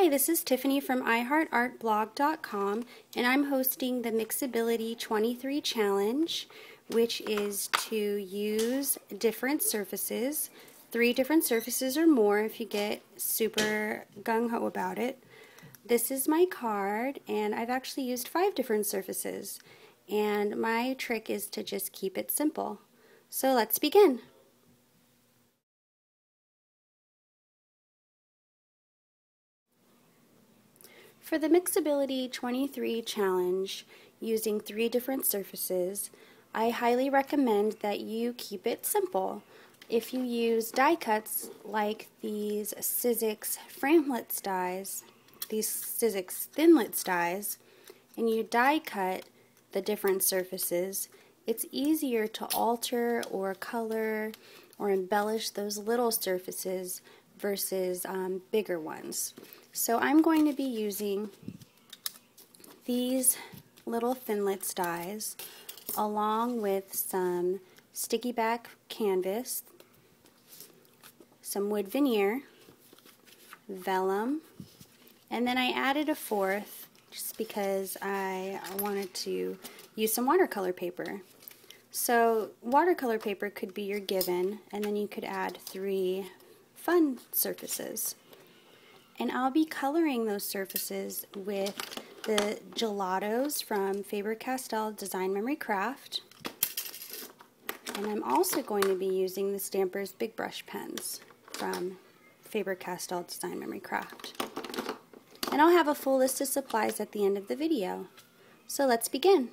Hi, this is Tiffany from iHeartArtBlog.com, and I'm hosting the Mixability 23 Challenge, which is to use different surfaces, 3 different surfaces or more if you get super gung-ho about it. This is my card, and I've actually used 5 different surfaces, and my trick is to just keep it simple. So let's begin. For the Mixability 23 Challenge, using 3 different surfaces, I highly recommend that you keep it simple. If you use die cuts like these Sizzix Framelits dies, these Sizzix Thinlits dies, and you die cut the different surfaces, it's easier to alter or color or embellish those little surfaces versus bigger ones. So I'm going to be using these little Thinlits dies along with some sticky back canvas, some wood veneer, vellum, and then I added a 4th just because I wanted to use some watercolor paper. So watercolor paper could be your given, and then you could add 3 fun surfaces. And I'll be coloring those surfaces with the gelatos from Faber-Castell Design Memory Craft. And I'm also going to be using the Stampers Big Brush pens from Faber-Castell Design Memory Craft. And I'll have a full list of supplies at the end of the video. So let's begin.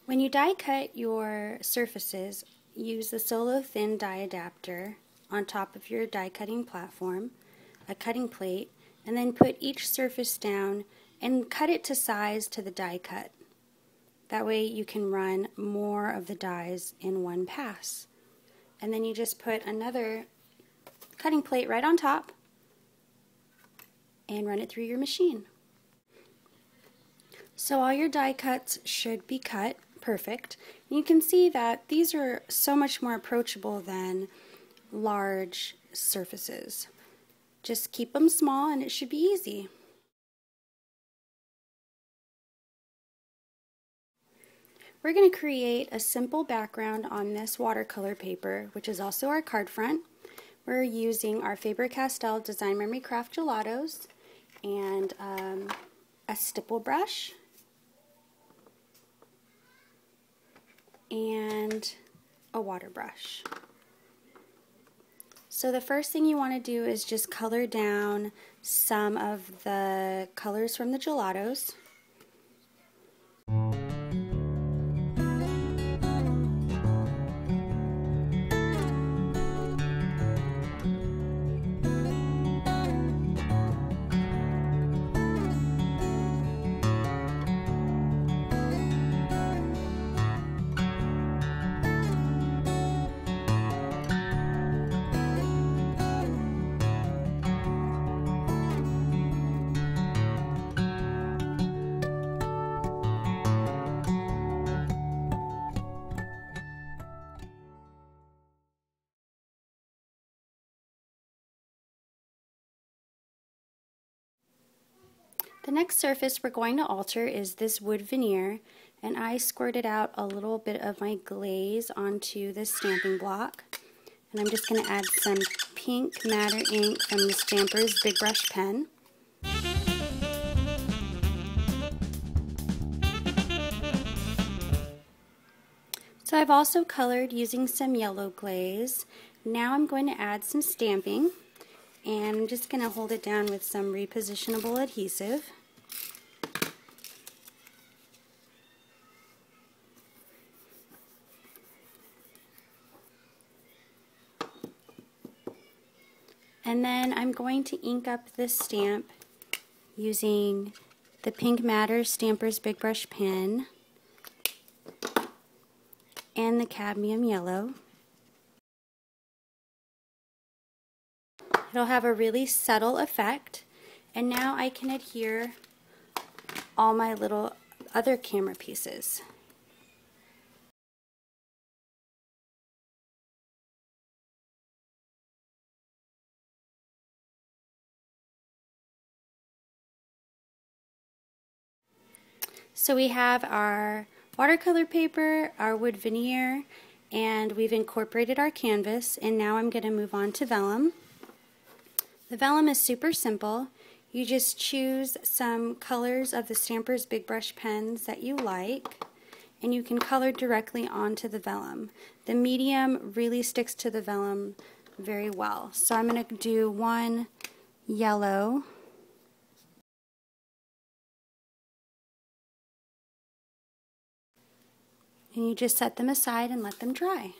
When you die cut your surfaces, use the Solo Thin die adapter on top of your die cutting platform, a cutting plate, and then put each surface down and cut it to size to the die cut. That way you can run more of the dies in one pass. And then you just put another cutting plate right on top and run it through your machine. So all your die cuts should be cut perfect. You can see that these are so much more approachable than large surfaces. Just keep them small and it should be easy. We're going to create a simple background on this watercolor paper, which is also our card front. We're using our Faber-Castell Design Memory Craft gelatos and a stipple brush and a water brush. So the first thing you want to do is just color down some of the colors from the gelatos. The next surface we're going to alter is this wood veneer, and I squirted out a little bit of my glaze onto this stamping block. And I'm just going to add some pink matter ink from the Stampers Big Brush pen. So I've also colored using some yellow glaze. Now I'm going to add some stamping, and I'm just going to hold it down with some repositionable adhesive. And then I'm going to ink up this stamp using the Pink Matter Stampers Big Brush pen and the cadmium yellow. It'll have a really subtle effect, and now I can adhere all my little other camera pieces. So we have our watercolor paper, our wood veneer, and we've incorporated our canvas, and now I'm going to move on to vellum. The vellum is super simple. You just choose some colors of the Stampers Big Brush pens that you like, and you can color directly onto the vellum. The medium really sticks to the vellum very well. So I'm going to do one yellow. And you just set them aside and let them dry.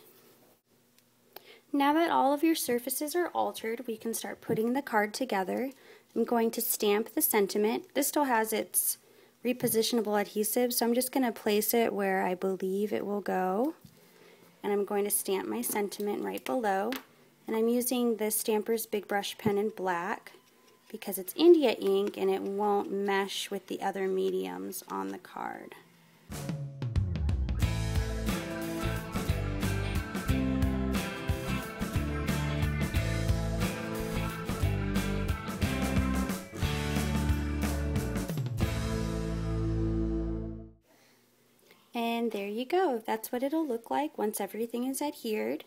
Now that all of your surfaces are altered, we can start putting the card together. I'm going to stamp the sentiment. This still has its repositionable adhesive, so I'm just going to place it where I believe it will go. And I'm going to stamp my sentiment right below. And I'm using the Stampers Big Brush pen in black because it's India ink and it won't mesh with the other mediums on the card. And there you go. That's what it'll look like once everything is adhered.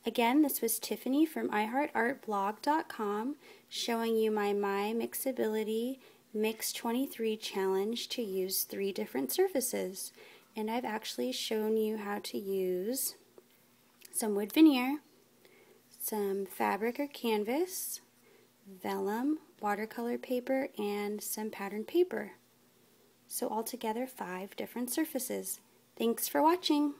Again, this was Tiffany from iHeartArtBlog.com showing you my Mixability Mix 23 challenge to use 3 different surfaces. And I've actually shown you how to use some wood veneer, some fabric or canvas, vellum, watercolor paper, and some pattern paper. So altogether 5 different surfaces. Thanks for watching.